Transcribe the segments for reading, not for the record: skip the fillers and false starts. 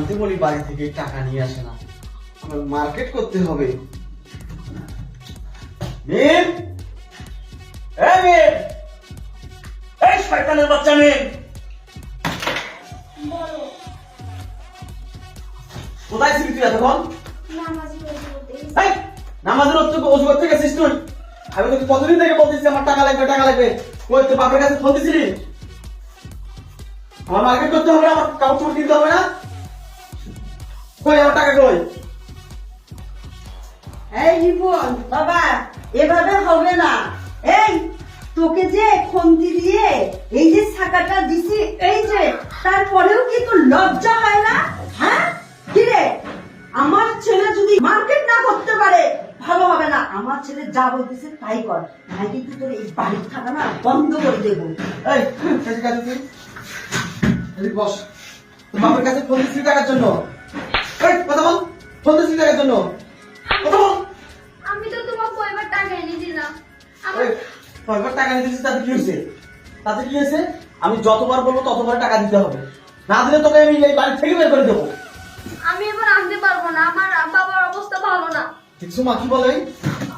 আনতে বলি বাড়ি থেকে টাকা নিয়ে আসে না, আমার মার্কেট করতে হবে। মিম, এই মিম, এই শয়তানের বাচ্চা মিম, বলো। কোথায় ছিলি তুই এতক্ষণ? নামাজ পড়তে এই নামাজের অজু করতে গেছিস তুই? আমি তোকে কতদিন থেকে বলতেছি আমার টাকা লাগবে টাকা লাগবে, কই তোর বাপের কাছে ফোন দিছিলি? আমার মার্কেট করতে হবে, আমার কাপড় কিনতে হবে না? কই আমার টাকা কই? এই রিপন বাবা, এভাবে হবে না। এই তোকে যে খন্তি দিয়ে এই যে ছাকাটা দিছি, এই যে তারপরেও কি তোর লজ্জা হয় না? হ্যাঁ কিরে, আমার ছেলে যদি মার্কেট না করতে পারে ভালো হবে না। আমার ছেলে যা বলতেছে তাই কর, নাই কিন্তু তোর এই বাড়ির থাকা না বন্ধ করে দেবো। এই কাছে কাছে তুই এদিকে বস। তোর বাপের কাছে ফোন দিছিলি টাকার জন্য? এই কথা বল, ফোন দিছিলি টাকার জন্য? কথা বল। আমি তো তোমার কয়বার টাকা এনে দিলাম। এই কয়বার টাকা নিয়ে দিছিস, তাতে কি হয়েছে? তাতে কি হয়েছে? আমি যতবার বলবো ততবার টাকা দিতে হবে, না দিলে তোকে আমি এই বাড়ি থেকে বের করে দেবো। আমি এবার আনতে পারবো না, আমার বাবার অবস্থা ভালো না। দেখছো মা কি বলে,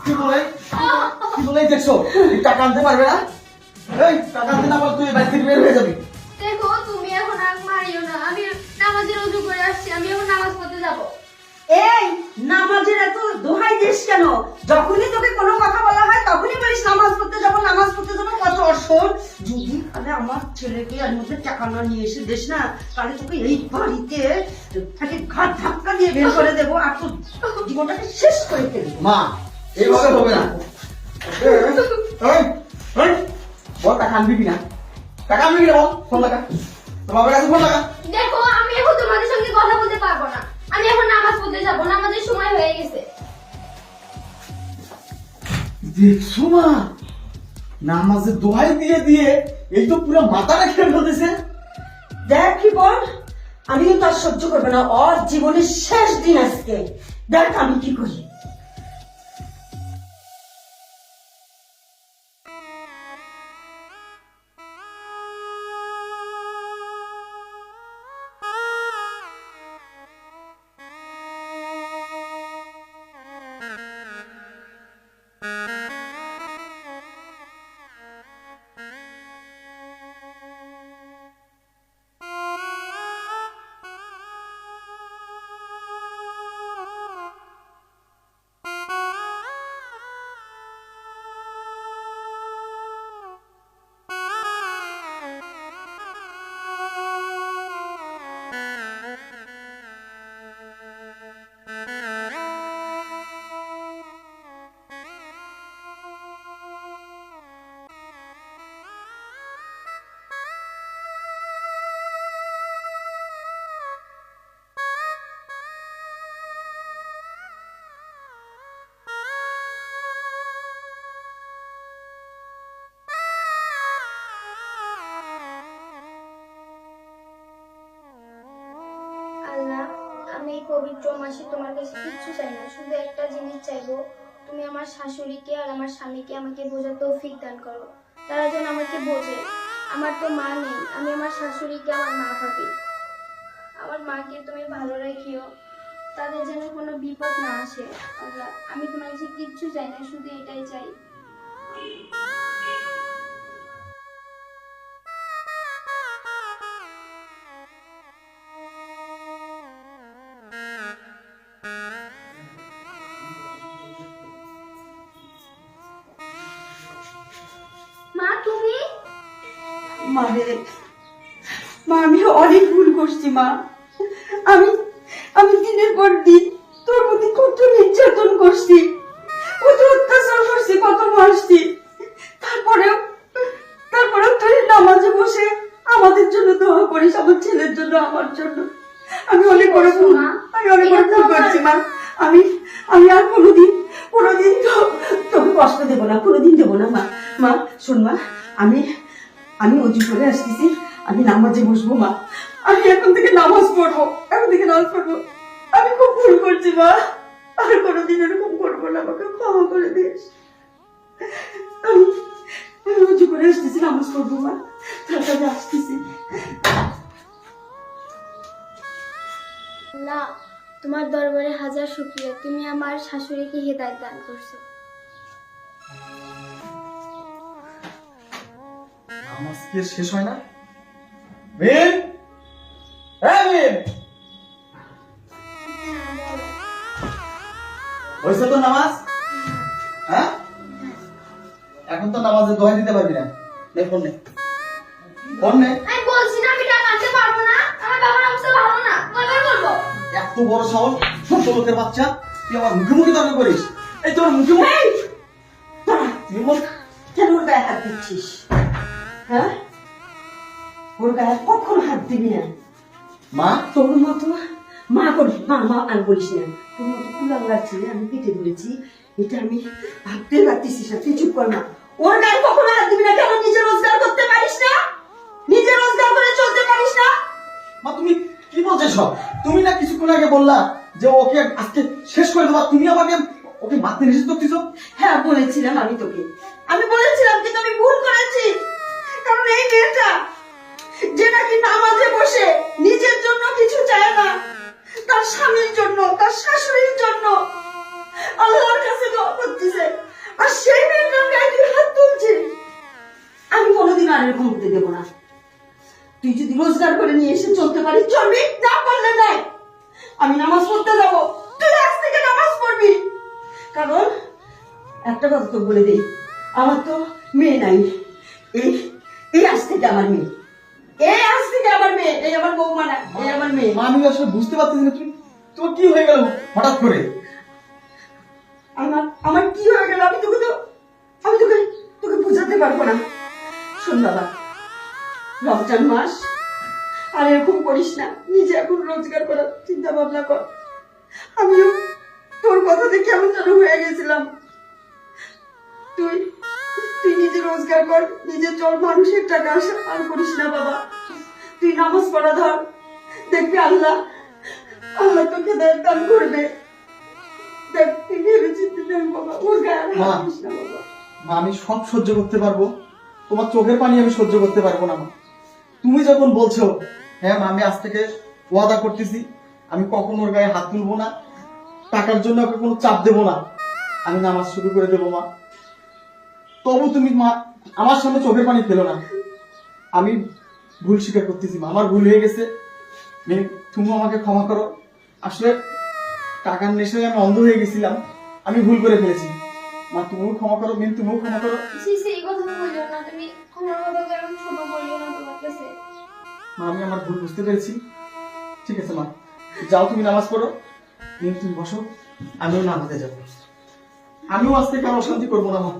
কি বলে, কি বলে দেখছো? এই টাকা আনতে পারবে না? এই টাকা আনতে না পারলে তুই এই বাড়ি থেকে বের হয়ে যাবি। দেখো তুমি এখন আর মারিও না, আমি নামাজের ওযু করে আসছি, আমি এখন নামাজ পড়তে যাবো। এই নামাজের এত দোহাই দিস কেন? যখনই তোকে কোনো কথা বলা হয় তখনই বলিস নামাজ পড়তে যাবো নামাজ পড়তে যাবো। কত অসর! যদি তাহলে আমার ছেলেকে এর মধ্যে টাকা না নিয়ে এসে দিস না, তাহলে তোকে এই বাড়িতে তাকে ঘাট ধাক্কা দিয়ে বের করে দেবো আর তোর জীবনটাকে শেষ করে ফেলবো। মা এইভাবে হবে না। এই, এই, বল টাকা আনবি কিনা? টাকা আনবি কিনা বল? ফোন লাগা, তোর বাবার কাছে ফোন লাগা। দেখো আমি এখন তোমাদের সঙ্গে কথা বলতে পারবো না, আমি এখন নামাজ পড়তে যাবো, নামাজের সময় হয়ে গেছে। দেখছো মা, নামাজের দোহাই দিয়ে দিয়ে এই তো পুরো মাথাটা খেয়ে ফেলতেছে। দেখ কি বল, আমিও তার সহ্য করবো না, ওর জীবনের শেষ দিন আজকে। দেখ আমি কি করি। আল্লাহ, আমি এই পবিত্র মাসে তোমার কাছে কিচ্ছু চাই না, শুধু একটা জিনিস চাইবো, তুমি আমার শাশুড়িকে আর আমার স্বামীকে আমাকে বোঝার তৌফিক দান করো, তারা যেন আমাকে বোঝে। আমার তো মা নেই, আমি আমার শাশুড়িকে আমার মা ভাবি। আমার মাকে তুমি ভালো রাখিও, তাদের যেন কোনো বিপদ না আসে। আল্লাহ, আমি তোমার কাছে কিচ্ছু চাই না, শুধু এটাই চাই। মা তুমি? মা রে, মা আমি অনেক ভুল করছি মা। আমি আমি দিনের পর দিন তোর প্রতি কত নির্যাতন করছি, কত অত্যাচার করছি, কত মারছি। তারপরেও তারপরেও তুই নামাজে বসে আমাদের জন্য দোয়া করিস, আমার ছেলের জন্য, আমার জন্য। আমি অনেক বড় ভুল, আমি অনেক বড় ভুল করছি মা। আমি আমি আর কোনোদিন তোকে কষ্ট দেবো না, কোনোদিন দেবো না মা। মা শোন মা, আমি আমি অজু করে আসতেছি, আমি নামাজে বসবো মা। আমি এখন থেকে নামাজ পড়বো, এখন থেকে নামাজ পড়বো। আমি খুব ভুল করছি মা, আর কোনোদিন এরকম করবো না, আমাকে ক্ষমা করে দিস। আমি আমি অজু করে আসতেছি, নামাজ পড়বো মা, তাড়াতাড়ি আসতেছি। আল্লাহ, তোমার দরবারে হাজার শুকরিয়া, তুমি আমার শাশুড়িকে হেদায়েত দান করছো। নামাজ কি আর শেষ হয় না? মিম, হ্যাঁ মিম, হয়েছে তো নামাজ? হ্যাঁ, এখন তো নামাজের দোহাই দিতে পারবি না। নে ফোন নে, ফোন নে। আমি বলছি না আমি টাকা আনতে পারবো না, আমার বাবার অবস্থা ভালো না, কয়বার বলবো? এত বড় সাহস, ছোট লোকের বাচ্চা, তুই আমার মুখে মুখে তর্ক করিস। এই তোর মুখে মুখে তুই বল, কেন ওর গায়ে হাত দিচ্ছিস? হ্যাঁ, ওর গায়ে কখন হাত দিবি না? মা তোর মতো মা করবি, মা মা আর বলিস না। তোর মতো কুলাঙ্গার ছেলে আমি পেটে ধরেছি, এটা আমি ভাবতে পারতেছিস না। তুই চুপ কর না। ওর গায়ে কখনো হাত দিবি না। কেন নিজে রোজগার করতে পারিস না? নিজে রোজগার করে চলতে পারিস না? মা তুমি কি বলছো সব? তুমি না কিছুক্ষণ আগে বললা যে ওকে আজকে শেষ করে দেবা, তুমি আমাকে ওকে মারতে নিষেধ করতেছো। হ্যাঁ বলেছিলাম আমি তোকে, আমি বলেছিলাম কিন্তু আমি ভুল করেছি। কারণ এই মেয়েটা যে নাকি নামাজে বসে নিজের জন্য কিছু চায় না, তার স্বামীর জন্য, তার শাশুড়ির জন্য আল্লাহর কাছে দোয়া করতেছে, আর সেই মেয়েটার গায়ে তুই হাত তুলছিস। আমি কোনোদিন আর এরকম হতে দেবো না। তুই যদি রোজগার করে নিয়ে এসে চলতে পারিস চলবি, না পারলে নাই। আমি নামাজ পড়তে যাবো, তুই আজ থেকে নামাজ পড়বি। কারণ একটা কথা তো বলে দেই, আমার তো মেয়ে নাই। এই এই আজ থেকে আমার মেয়ে, এই আজ থেকে আমার মেয়ে, এই আমার বৌমা না, এই আমার মেয়ে। মা আমি আসলে বুঝতে পারতেছি না, তুমি তোমার কি হয়ে গেল হঠাৎ করে? আমার আমার কি হয়ে গেল আমি তোকে তোকে বোঝাতে পারবো না। শোন বাবা, রমজান মাস, আর এরকম করিস না। নিজে এখন রোজগার করার চিন্তা ভাবনা কর। আমিও তোর কথাতে কেমন যেন হয়ে গেছিলাম। তুই তুই নিজে রোজগার কর, নিজে চল, মানুষের টাকা আসা আর করিস না বাবা। তুই নামাজ পড়া ধর, দেখবি আল্লাহ আল্লাহ তোকে দান করবে। দেখ তুই ভেবে চিন্তে দেখ বাবা, ওর গায়ে আর হাত দিস না বাবা। মা আমি সব সহ্য করতে পারবো, তোমার চোখের পানি আমি সহ্য করতে পারবো না মা। তুমি যখন বলছো, হ্যাঁ মা আমি আজ থেকে ওয়াদা করতেছি আমি কখনো ওর গায়ে হাত তুলবো না, টাকার জন্য ওকে কোনো চাপ দেবো না, আমি নামাজ শুরু করে দেবো মা। তবু তুমি মা আমার সামনে চোখের পানি ফেলো না। আমি ভুল স্বীকার করতেছি মা, আমার ভুল হয়ে গেছে। তুমি আমাকে ক্ষমা করো। আসলে টাকার নেশায় আমি অন্ধ হয়ে গেছিলাম, আমি ভুল করে ফেলেছি। মা তুমিও ক্ষমা করো, তুমিও ক্ষমা করো। এই কথা বলিও না, তুমি আমার কথা কেমন ছোট বলিও না তোমার কাছে। মা আমি আমার ভুল বুঝতে পেরেছি। ঠিক আছে মা, যাও তুমি নামাজ পড়ো। তুমি বসো, আমিও নামাজে যাবো। আমিও আজ থেকে আর অশান্তি করবো না মা।